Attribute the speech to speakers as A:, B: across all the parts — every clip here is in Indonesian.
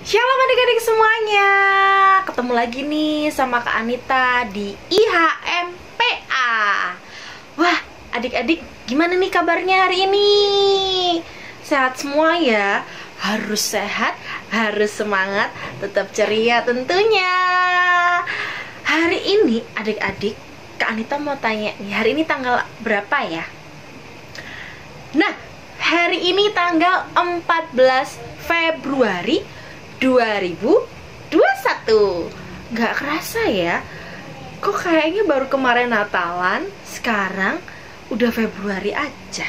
A: Shalom adik-adik semuanya. Ketemu lagi nih sama Kak Anita di IHMPA. Wah, adik-adik gimana nih kabarnya hari ini? Sehat semua ya? Harus sehat, harus semangat, tetap ceria tentunya. Hari ini adik-adik, Kak Anita mau tanya nih, hari ini tanggal berapa ya? Nah, hari ini tanggal 14 Februari 2021. Gak kerasa ya, kok kayaknya baru kemarin Natalan, sekarang udah Februari aja.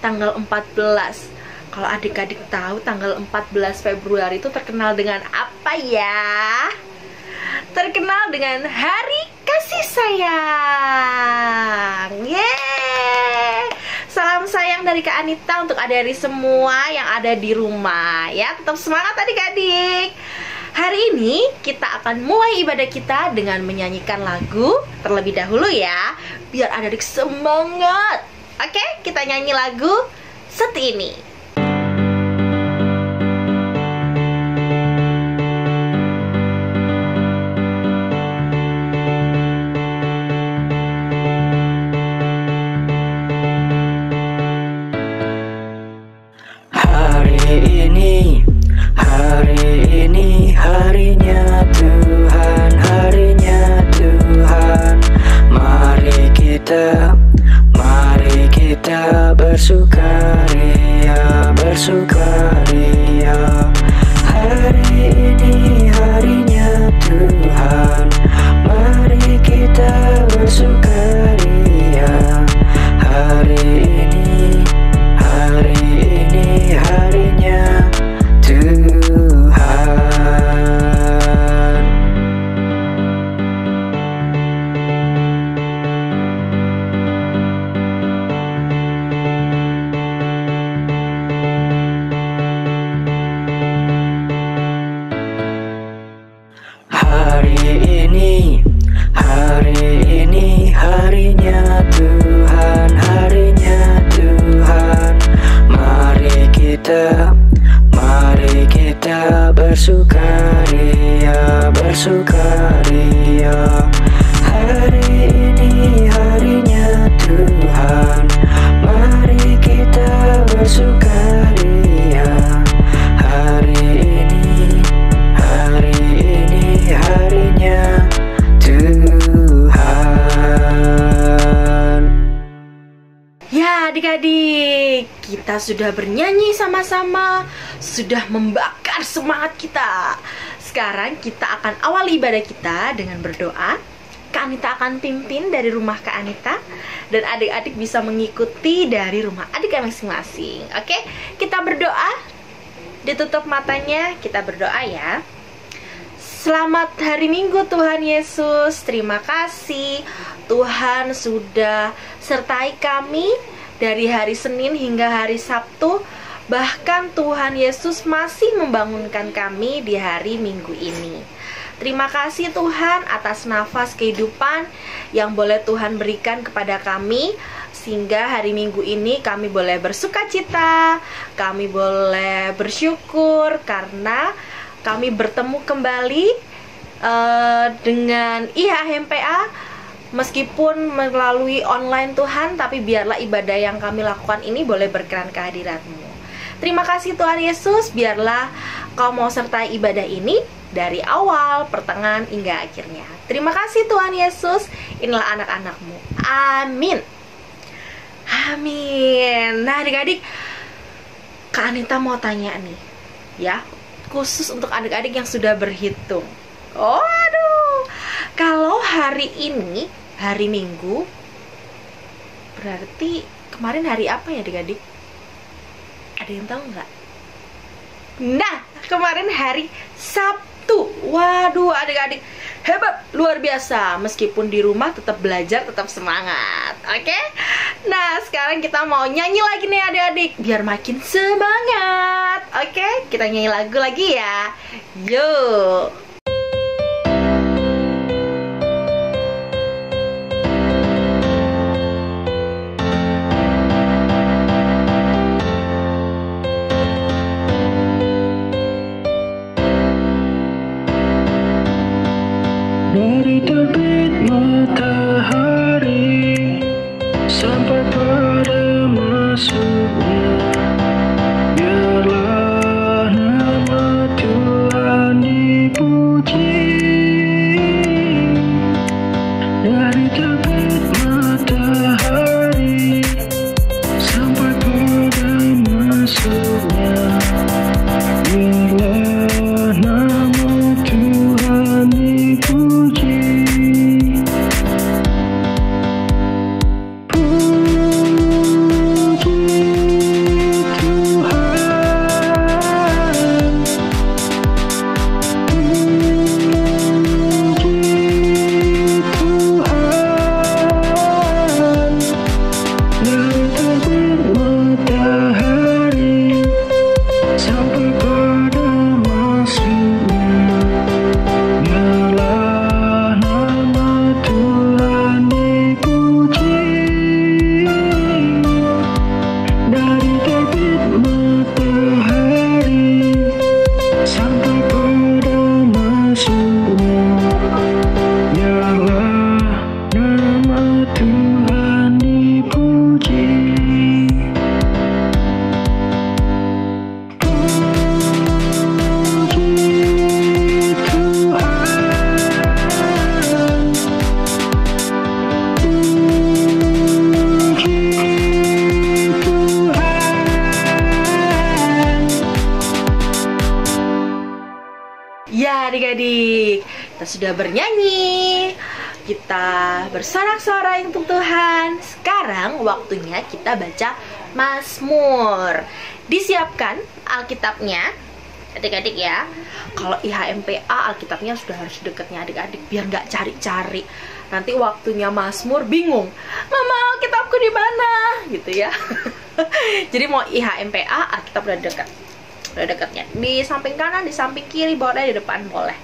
A: Tanggal 14. Kalau adik-adik tahu tanggal 14 Februari itu terkenal dengan apa ya? Terkenal dengan Hari Kasih Sayang. Yeay! Salam sayang dari Kak Anita untuk adik-adik semua yang ada di rumah ya. Tetap semangat adik-adik. Hari ini kita akan mulai ibadah kita dengan menyanyikan lagu terlebih dahulu ya, biar adik-adik semangat. Oke, kita nyanyi lagu seperti ini.
B: Harinya Tuhan, mari kita bersukaria. Hari ini harinya Tuhan, mari kita bersukaria. Hari ini harinya Tuhan. Hari ini harinya Tuhan, mari kita bersukaria. Hari ini harinya Tuhan, mari kita bersukaria. Hari ini harinya Tuhan.
A: Ya adik-adik, kita sudah bernyanyi sama-sama, sudah membakar semangat kita. Sekarang kita akan awali ibadah kita dengan berdoa. Kak Anita akan pimpin dari rumah Kak Anita, dan adik-adik bisa mengikuti dari rumah adik masing-masing. Oke, kita berdoa. Ditutup matanya, kita berdoa ya. Selamat hari Minggu Tuhan Yesus. Terima kasih Tuhan sudah sertai kami dari hari Senin hingga hari Sabtu. Bahkan Tuhan Yesus masih membangunkan kami di hari Minggu ini. Terima kasih Tuhan atas nafas kehidupan yang boleh Tuhan berikan kepada kami, sehingga hari Minggu ini kami boleh bersukacita, kami boleh bersyukur karena kami bertemu kembali dengan IHMPA. Meskipun melalui online Tuhan, tapi biarlah ibadah yang kami lakukan ini boleh berkenan kehadirat-Mu. Terima kasih Tuhan Yesus, biarlah Kau mau sertai ibadah ini dari awal, pertengahan, hingga akhirnya. Terima kasih Tuhan Yesus, inilah anak-anak-Mu. Amin. Amin. Nah adik-adik, Kak Anita mau tanya nih ya, khusus untuk adik-adik yang sudah berhitung. Oh aduh, kalau hari ini hari Minggu, berarti kemarin hari apa ya adik-adik? Ada yang tahu nggak? Nah, kemarin hari Sabtu. Waduh adik-adik, hebat, luar biasa. Meskipun di rumah tetap belajar, tetap semangat. Oke? Nah, sekarang kita mau nyanyi lagi nih adik-adik, biar makin semangat. Oke? Kita nyanyi lagu lagi ya. Yuk.
B: Dari terbit matahari sampai pada masuknya, biarlah nama Tuhan dipuji. Dari terbit matahari sampai pada masuknya, biarlah nama Tuhan dipuji.
A: Ya adik-adik, kita sudah bernyanyi, kita bersorak-sorai untuk Tuhan. Sekarang waktunya kita baca Mazmur. Disiapkan Alkitabnya adik-adik ya. Kalau IHMPA Alkitabnya sudah harus dekatnya adik-adik, biar nggak cari-cari. Nanti waktunya Mazmur bingung, Mama Alkitabku di mana? Gitu ya. Jadi mau IHMPA Alkitab udah dekat. Dekatnya di samping kanan, di samping kiri, bawah, di depan boleh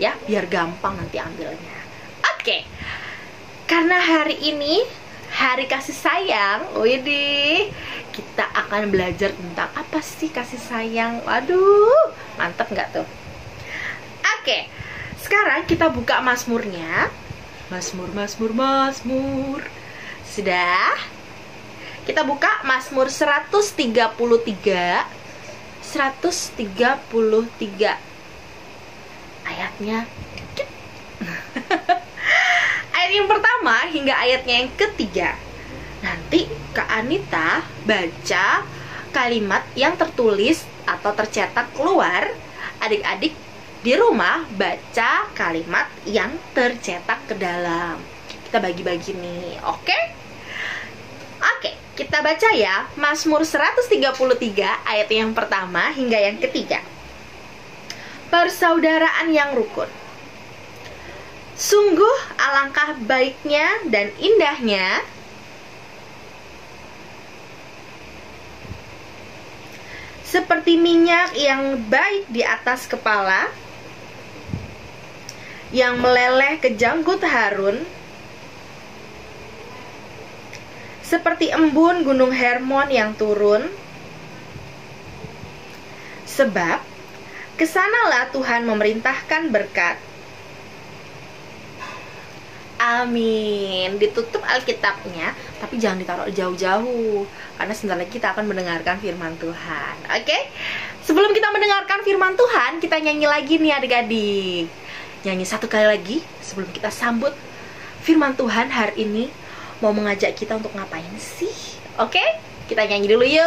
A: ya, biar gampang nanti ambilnya. Oke, karena hari ini hari kasih sayang, widih, kita akan belajar tentang apa sih kasih sayang. Waduh, mantep nggak tuh? Oke, sekarang kita buka Mazmurnya. Mazmur. Sudah? Kita buka Mazmur 133 ayatnya dikit. Ayat yang pertama hingga ayatnya yang ketiga. Nanti Kak Anita baca kalimat yang tertulis atau tercetak keluar. Adik-adik di rumah baca kalimat yang tercetak ke dalam. Kita bagi-bagi nih, oke? Oke, kita baca ya, Mazmur 133 ayat yang pertama hingga yang ketiga. Persaudaraan yang rukun. Sungguh alangkah baiknya dan indahnya seperti minyak yang baik di atas kepala, yang meleleh ke janggut Harun, seperti embun gunung Hermon yang turun. Sebab kesanalah Tuhan memerintahkan berkat. Amin. Ditutup Alkitabnya, tapi jangan ditaruh jauh-jauh, karena sebentar lagi kita akan mendengarkan firman Tuhan. Oke? Sebelum kita mendengarkan firman Tuhan, kita nyanyi lagi nih adik-adik. Nyanyi satu kali lagi sebelum kita sambut firman Tuhan hari ini. Mau mengajak kita untuk ngapain sih? Oke? Kita nyanyi dulu yuk.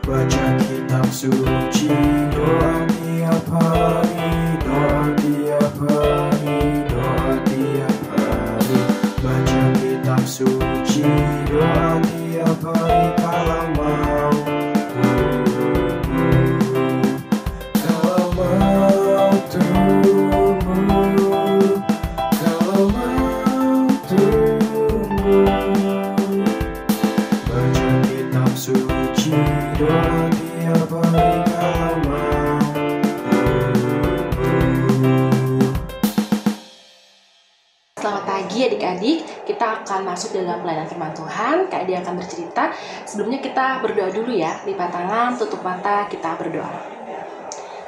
B: Baca kitab suci, doa tiap hari, doa tiap hari, doa tiap hari. Baca kitab suci, doa tiap hari kalau mau.
A: Selamat pagi adik-adik, kita akan masuk dalam pelayanan firman Tuhan. Kak Dia akan bercerita. Sebelumnya kita berdoa dulu ya. Lipat tangan, tutup mata, kita berdoa.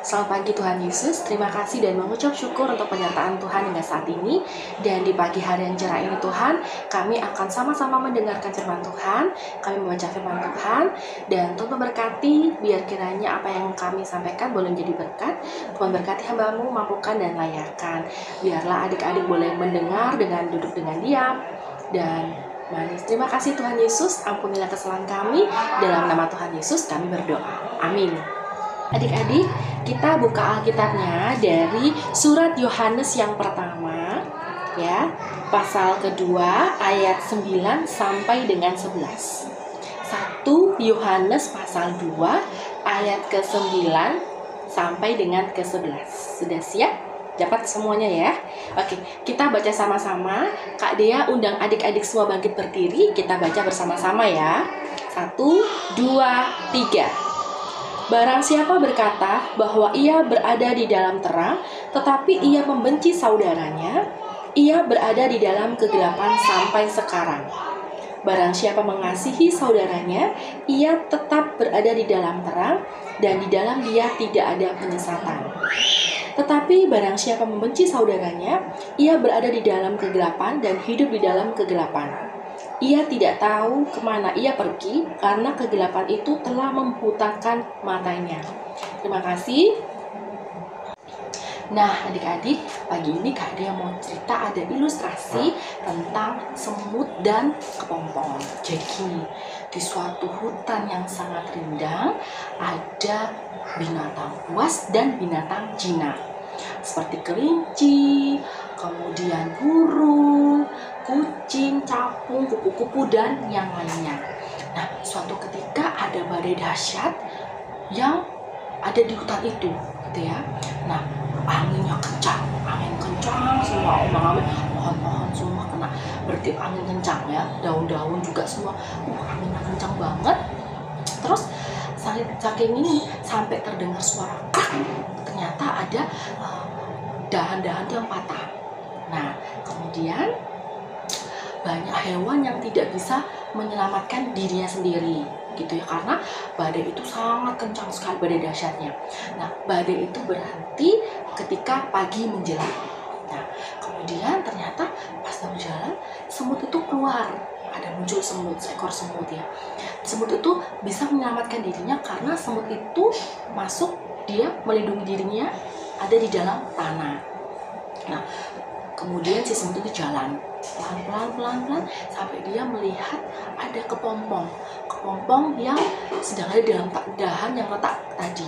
A: Selamat pagi Tuhan Yesus, terima kasih dan mengucap syukur untuk penyertaan Tuhan hingga saat ini. Dan di pagi hari yang cerah ini Tuhan, kami akan sama-sama mendengarkan firman Tuhan. Kami membaca firman Tuhan, dan Tuhan memberkati, biar kiranya apa yang kami sampaikan boleh menjadi berkat. Tuhan berkati hamba-Mu, mampukan dan layakkan. Biarlah adik-adik boleh mendengar dengan duduk dengan diam dan manis. Terima kasih Tuhan Yesus, ampunilah kesalahan kami. Dalam nama Tuhan Yesus kami berdoa. Amin. Adik-adik, kita buka Alkitabnya dari surat Yohanes yang pertama, ya, pasal kedua ayat 9 sampai dengan 11. 1 Yohanes pasal 2 ayat ke-9 sampai dengan ke-11. Sudah siap? Dapat semuanya ya? Oke, kita baca sama-sama. Kak Dea undang adik-adik semua bangkit berdiri. Kita baca bersama-sama ya. 1, 2, 3. Barang siapa berkata bahwa ia berada di dalam terang, tetapi ia membenci saudaranya, ia berada di dalam kegelapan sampai sekarang. Barang siapa mengasihi saudaranya, ia tetap berada di dalam terang, dan di dalam dia tidak ada penyesatan. Tetapi barang siapa membenci saudaranya, ia berada di dalam kegelapan dan hidup di dalam kegelapan. Ia tidak tahu kemana ia pergi karena kegelapan itu telah membutakan matanya. Terima kasih. Nah, adik-adik, pagi ini Kak Dia mau cerita ada ilustrasi tentang semut dan kepompong. Jadi, di suatu hutan yang sangat rindang ada binatang buas dan binatang jinak. Seperti kelinci, kemudian burung, kucing, capung, kupu-kupu, dan yang lainnya. Nah, suatu ketika ada badai dahsyat yang ada di hutan itu, gitu ya. Nah, anginnya kencang, angin kencang, semua ombak-ambing, pohon-pohon semua kena, berarti angin kencang ya, daun-daun juga semua, anginnya kencang banget. Terus saking ini sampai terdengar suara krak, ternyata ada dahan-dahan yang patah. Nah, kemudian banyak hewan yang tidak bisa menyelamatkan dirinya sendiri, gitu ya, karena badai itu sangat kencang sekali, badai dahsyatnya. Nah, badai itu berhenti ketika pagi menjelang. Nah, kemudian ternyata pas berjalan, semut itu keluar, ada muncul semut, seekor semut ya. Semut itu bisa menyelamatkan dirinya karena semut itu masuk, dia melindungi dirinya ada di dalam tanah. Nah, kemudian si semut itu jalan pelan-pelan sampai dia melihat ada kepompong yang sedang ada dalam dahan yang retak tadi.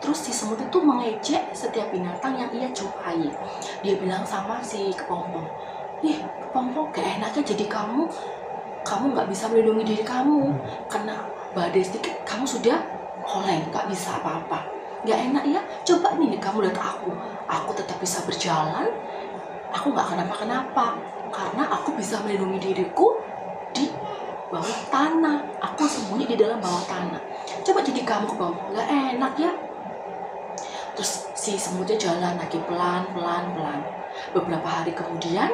A: Terus si semut itu mengejek setiap binatang yang ia jumpai. Dia bilang sama si kepompong, "Ih, kepompong, gak enaknya jadi kamu gak bisa melindungi diri kamu. Kena badai sedikit kamu sudah oleng, gak bisa apa-apa. Gak enak ya, coba nih kamu lihat aku tetap bisa berjalan, aku gak kenapa-kenapa, karena aku bisa melindungi diriku di bawah tanah, aku sembunyi di dalam bawah tanah. Coba jadi kamu ke bawah, gak enak ya." Terus si semutnya jalan lagi pelan-pelan. Beberapa hari kemudian,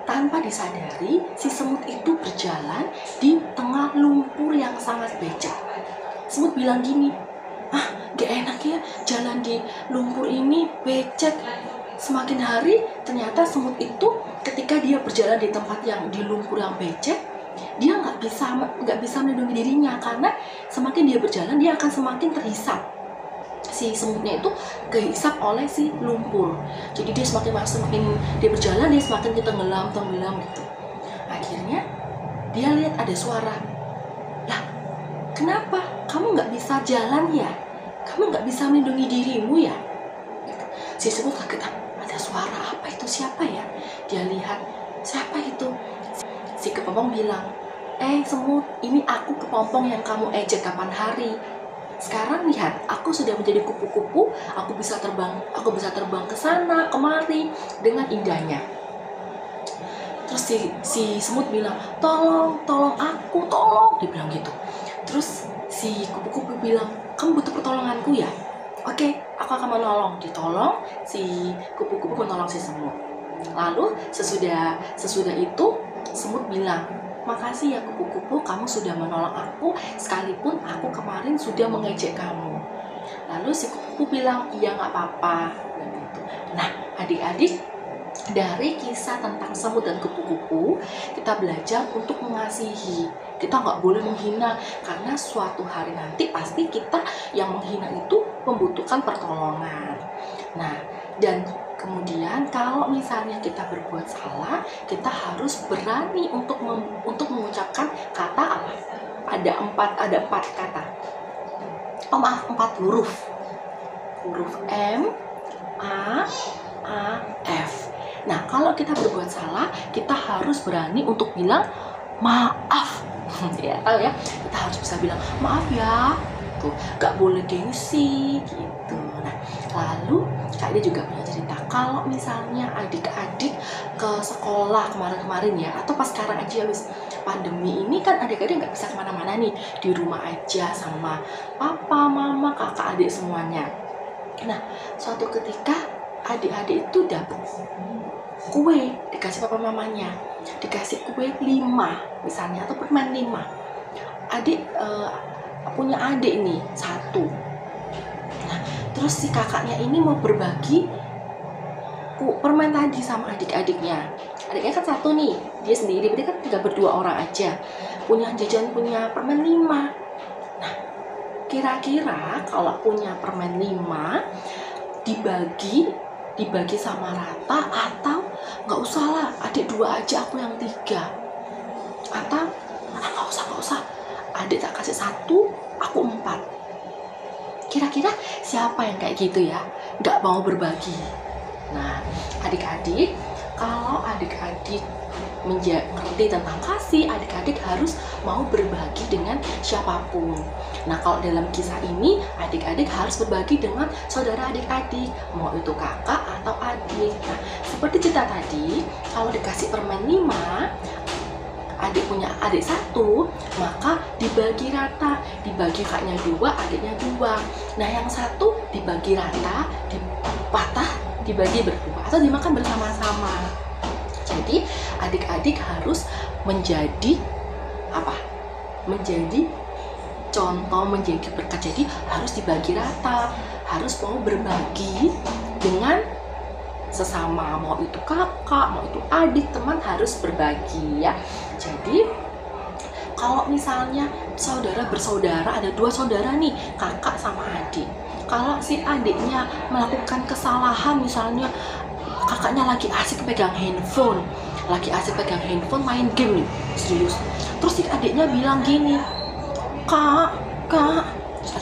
A: tanpa disadari, si semut itu berjalan di tengah lumpur yang sangat becek. Semut bilang gini, gak enak ya jalan di lumpur ini, becek. Semakin hari ternyata semut itu ketika dia berjalan di tempat yang di lumpur yang becek, dia nggak bisa melindungi dirinya, karena semakin dia berjalan dia akan semakin terhisap. Si semutnya itu kehisap oleh si lumpur. Jadi dia semakin dia berjalan, dia semakin tenggelam gitu. Akhirnya dia lihat ada suara. Lah, kenapa kamu nggak bisa jalan ya? Kamu nggak bisa melindungi dirimu ya? Si semut kaget, ada suara apa itu, siapa ya? Dia lihat, siapa itu? Si kepompong bilang, semut, ini aku kepompong yang kamu ejek kapan hari. Sekarang lihat, aku sudah menjadi kupu-kupu, aku bisa terbang ke sana kemari dengan indahnya. Terus si semut bilang, tolong aku, tolong, dia bilang gitu. Terus si kupu-kupu bilang, kamu butuh pertolonganku ya? Oke, aku akan menolong. Ditolong, si kupu-kupu menolong si semut. Lalu sesudah itu
C: semut bilang, makasih ya kupu-kupu, kamu sudah menolong aku sekalipun aku kemarin sudah mengejek kamu. Lalu si kupu-kupu bilang, iya nggak apa-apa. Nah, adik-adik, dari kisah tentang semut dan kupu-kupu, kita belajar untuk mengasihi. Kita nggak boleh menghina, karena suatu hari nanti pasti kita yang menghina itu membutuhkan pertolongan. Nah, dan kemudian kalau misalnya kita berbuat salah, kita harus berani untuk mengucapkan kata apa? Ada empat kata. Oh maaf, 4 huruf. Huruf M, A, F. Nah, kalau kita berbuat salah, kita harus berani untuk bilang maaf. Ya, tahu ya? Kita harus bisa bilang maaf ya. Tuh, gak boleh gengsi gitu. Nah, lalu Kak Ida juga punya cerita. Kalau misalnya adik-adik ke sekolah kemarin-kemarin ya, atau pas sekarang aja habis pandemi ini kan adik-adik nggak bisa kemana-mana nih, di rumah aja sama papa, mama, kakak, adik semuanya. Nah, suatu ketika adik-adik itu dapat kue, dikasih papa mamanya, dikasih kue 5 misalnya, atau permen 5. Adik punya adik nih 1. Nah, terus si kakaknya ini mau berbagi permen tadi sama adik-adiknya. Adiknya kan 1 nih, dia sendiri, berarti kan tinggal berdua orang aja, punya jajan, punya permen 5. Nah, kira-kira kalau punya permen 5 dibagi sama rata, atau nggak usah lah, adik 2 aja, aku yang 3, atau nggak usah, adik tak kasih 1, aku 4. Kira-kira siapa yang kayak gitu ya, nggak mau berbagi? Nah, adik-adik, kalau adik-adik mengerti tentang kasih, adik-adik harus mau berbagi dengan siapapun. Nah, kalau dalam kisah ini, adik-adik harus berbagi dengan saudara adik-adik, mau itu kakak atau adik. Nah, seperti cerita tadi, kalau dikasih permen 5, adik punya adik 1, maka dibagi rata, dibagi kakaknya 2, adiknya 2. Nah, yang 1 dibagi rata, dipatah, dibagi berdua, atau dimakan bersama-sama. Jadi adik-adik harus menjadi apa? Menjadi contoh, menjadi berkat. Jadi harus dibagi rata, harus mau berbagi dengan sesama, mau itu kakak, mau itu adik, teman, harus berbagi ya. Jadi kalau misalnya saudara bersaudara, ada 2 saudara nih, kakak sama adik. Kalau si adiknya melakukan kesalahan, misalnya kakaknya lagi asik pegang handphone, main game nih, serius. Terus si adiknya bilang gini, kak. Terus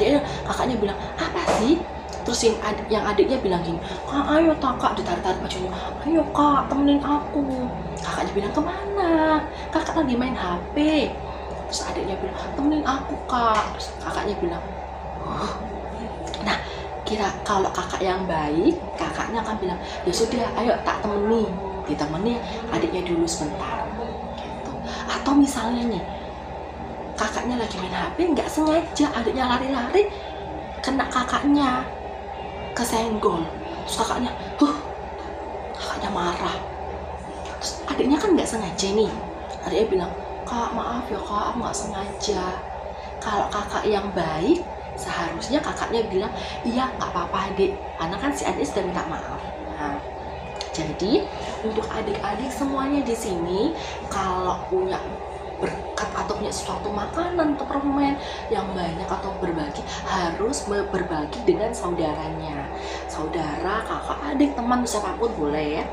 C: kakaknya bilang, apa sih? Terus yang adiknya bilang gini, kak, ayo kakak, ditarik-tarik bajunya, ayo kak, temenin aku. Kakaknya bilang, kemana? Kakak lagi main HP. Terus adiknya bilang, temenin aku kak. Terus kakaknya bilang, oh. Nah, kalau kakak yang baik, kakaknya akan bilang, ya sudah, ayo tak temeni, ditemani adiknya dulu sebentar gitu. Atau misalnya nih, kakaknya lagi main HP, nggak sengaja adiknya lari-lari, kena kakaknya, kesenggol. Terus kakaknya marah. Terus adiknya kan nggak sengaja nih, adiknya bilang, kak maaf ya kak, aku nggak sengaja. Kalau kakak yang baik, seharusnya kakaknya bilang, iya nggak apa-apa adik, karena kan si adik sudah minta maaf. Nah, jadi untuk adik-adik semuanya di sini, kalau punya berkat atau punya sesuatu makanan atau permen yang banyak atau berbagi, harus berbagi dengan saudaranya, saudara, kakak, adik, teman, siapapun boleh ya.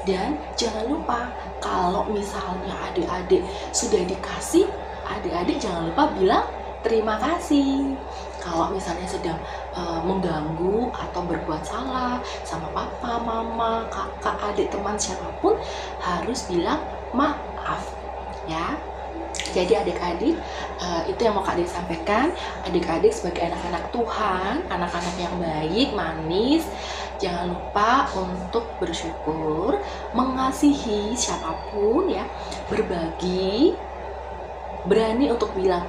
C: Dan jangan lupa, kalau misalnya adik-adik sudah dikasih, adik-adik jangan lupa bilang terima kasih. Kalau misalnya sedang mengganggu atau berbuat salah sama papa, mama, kakak, adik, teman, siapapun, harus bilang maaf ya. Jadi adik-adik, itu yang mau Kak Ade sampaikan. Adik-adik sebagai anak-anak Tuhan, anak-anak yang baik, manis, jangan lupa untuk bersyukur, mengasihi siapapun ya, berbagi, berani untuk bilang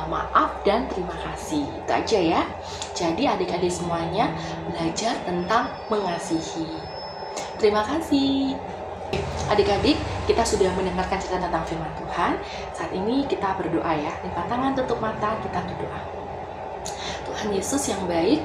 C: maaf dan terima kasih. Itu aja ya. Jadi adik-adik semuanya belajar tentang mengasihi. Terima kasih. Adik-adik, Kita sudah mendengarkan cerita tentang firman Tuhan. Saat ini kita berdoa ya. Lipat tangan, tutup mata, kita berdoa. Tuhan Yesus yang baik,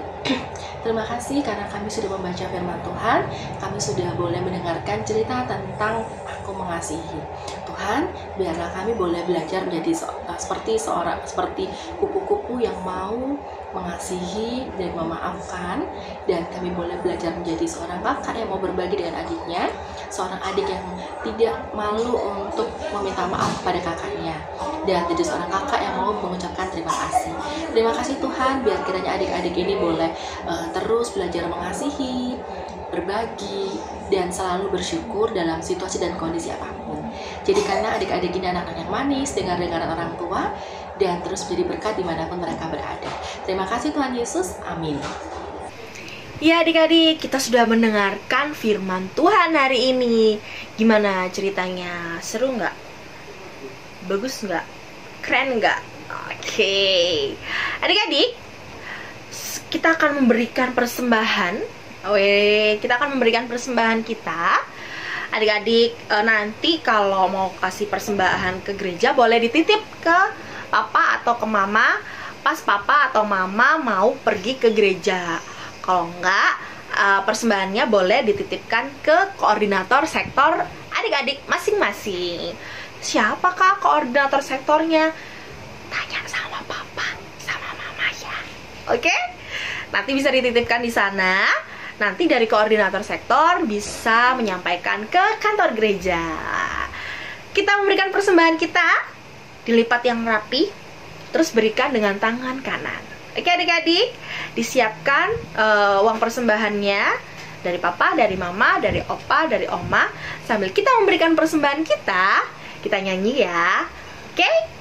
C: terima kasih karena kami sudah membaca firman Tuhan. Kami sudah boleh mendengarkan cerita tentang Aku Mengasihi. Tuhan, biarlah kami boleh belajar menjadi seperti kupu-kupu yang mau mengasihi dan memaafkan, dan kami boleh belajar menjadi seorang kakak yang mau berbagi dengan adiknya, seorang adik yang tidak malu untuk meminta maaf kepada kakaknya, dan jadi seorang kakak yang mau mengucapkan terima kasih. Terima kasih Tuhan, biar kiranya adik-adik ini boleh terus belajar mengasihi, berbagi, dan selalu bersyukur dalam situasi dan kondisi apapun. Jadi karena adik-adik ini anak-anak yang manis, dengar-dengaran orang tua, dan terus menjadi berkat dimanapun mereka berada. Terima kasih Tuhan Yesus, amin.
A: Ya adik-adik, kita sudah mendengarkan firman Tuhan hari ini. Gimana ceritanya? Seru nggak? Bagus nggak? Keren nggak? Oke. Adik-adik, kita akan memberikan persembahan. Kita akan memberikan persembahan kita. Adik-adik, nanti kalau mau kasih persembahan ke gereja boleh dititip ke papa atau ke mama pas papa atau mama mau pergi ke gereja. Kalau enggak, persembahannya boleh dititipkan ke koordinator sektor adik-adik masing-masing. Siapakah koordinator sektornya? Tanya sama papa, sama mama ya. Oke? Nanti bisa dititipkan di sana. Nanti dari koordinator sektor bisa menyampaikan ke kantor gereja. Kita memberikan persembahan kita, dilipat yang rapi, terus berikan dengan tangan kanan. Oke adik-adik, disiapkan uang persembahannya dari papa, dari mama, dari opa, dari oma. Sambil kita memberikan persembahan kita nyanyi ya. Oke?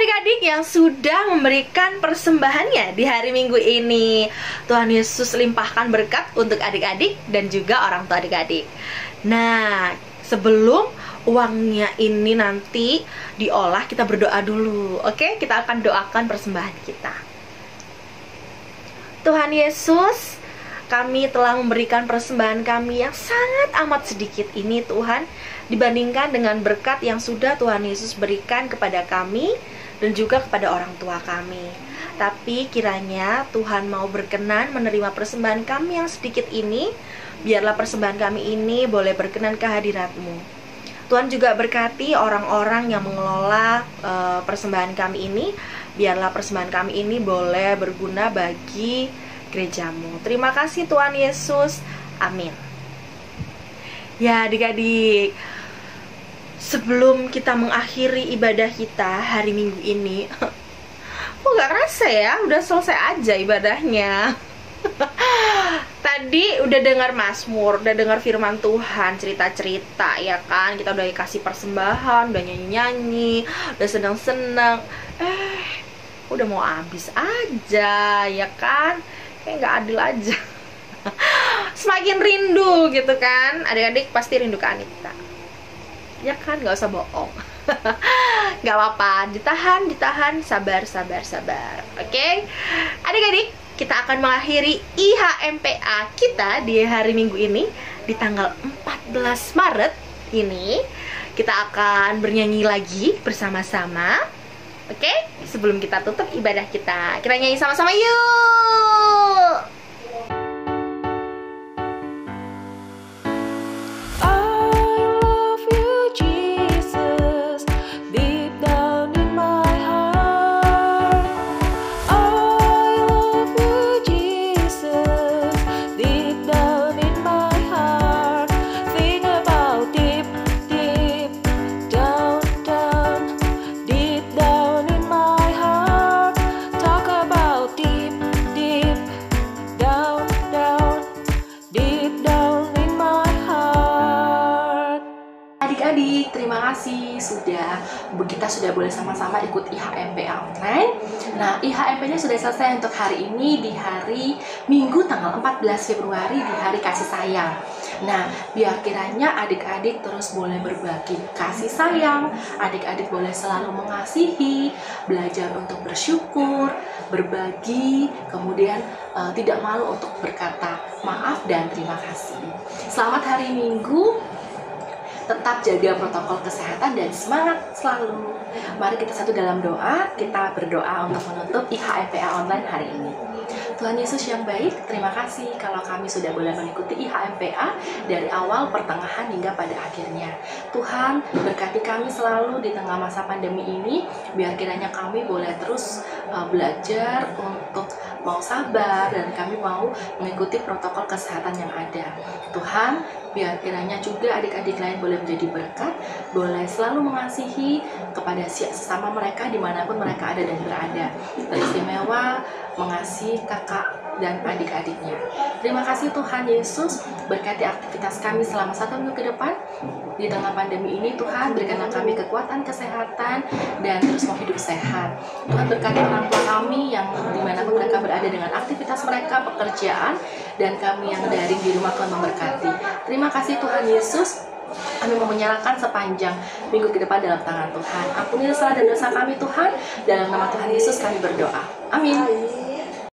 A: Adik-adik yang sudah memberikan persembahannya di hari Minggu ini. Tuhan Yesus limpahkan berkat untuk adik-adik dan juga orang tua adik-adik. Nah, sebelum uangnya ini nanti diolah, kita berdoa dulu. Oke, kita akan doakan persembahan kita. Tuhan Yesus, kami telah memberikan persembahan kami yang sangat amat sedikit ini Tuhan, dibandingkan dengan berkat yang sudah Tuhan Yesus berikan kepada kami dan juga kepada orang tua kami. Tapi kiranya Tuhan mau berkenan menerima persembahan kami yang sedikit ini. Biarlah persembahan kami ini boleh berkenan ke hadirat-Mu. Tuhan juga berkati orang-orang yang mengelola persembahan kami ini. Biarlah persembahan kami ini boleh berguna bagi gereja-Mu. Terima kasih Tuhan Yesus. Amin. Ya adik-adik, sebelum kita mengakhiri ibadah kita hari Minggu ini, kok gak kerasa ya, udah selesai aja ibadahnya. Tadi udah dengar Mazmur, udah dengar firman Tuhan, cerita-cerita ya kan. Kita udah dikasih persembahan, udah nyanyi-nyanyi, udah seneng-seneng. Udah mau habis aja ya kan. Kayak gak adil aja. Semakin rindu gitu kan. Adik-adik pasti rindu ke Anita. Ya kan, gak usah bohong. Gak apa-apa, ditahan, sabar. Oke? Adik-adik, kita akan mengakhiri IHMPA kita di hari Minggu ini, di tanggal 14 Maret ini. Kita akan bernyanyi lagi bersama-sama. Oke? Sebelum kita tutup ibadah kita nyanyi sama-sama yuk!
C: kita sudah boleh sama-sama ikut IHMPA online. Nah, IHMP-nya sudah selesai untuk hari ini di hari Minggu tanggal 14 Februari di hari kasih sayang. Nah, biar kiranya adik-adik terus boleh berbagi kasih sayang, adik-adik boleh selalu mengasihi, belajar untuk bersyukur, berbagi, kemudian tidak malu untuk berkata maaf dan terima kasih. Selamat hari Minggu, tetap jaga protokol kesehatan dan semangat selalu. Mari kita satu dalam doa, kita berdoa untuk menutup IHMPA online hari ini. Tuhan Yesus yang baik, terima kasih kalau kami sudah boleh mengikuti IHMPA dari awal, pertengahan, hingga pada akhirnya. Tuhan, berkati kami selalu di tengah masa pandemi ini, biar kiranya kami boleh terus belajar untuk mau sabar, dan kami mau mengikuti protokol kesehatan yang ada. Tuhan, biar kiranya juga adik-adik lain boleh menjadi berkat, boleh selalu mengasihi kepada sesama mereka dimanapun mereka ada dan berada. Teristimewa mengasihi kakak dan adik-adiknya. Terima kasih Tuhan Yesus, berkati aktivitas kami selama 1 minggu ke depan. Di tengah pandemi ini Tuhan, berikanlah kami kekuatan, kesehatan, dan terus mau hidup sehat. Tuhan, berkati orang tua kami yang dimanapun mereka berada dengan aktivitas mereka, pekerjaan, dan kami yang daring di rumah, Tuhan memberkati. Terima kasih Tuhan Yesus. Kami mau menyerahkan sepanjang minggu ke depan dalam tangan Tuhan. Ampunilah salah dan dosa kami Tuhan. Dalam nama Tuhan Yesus kami berdoa. Amin.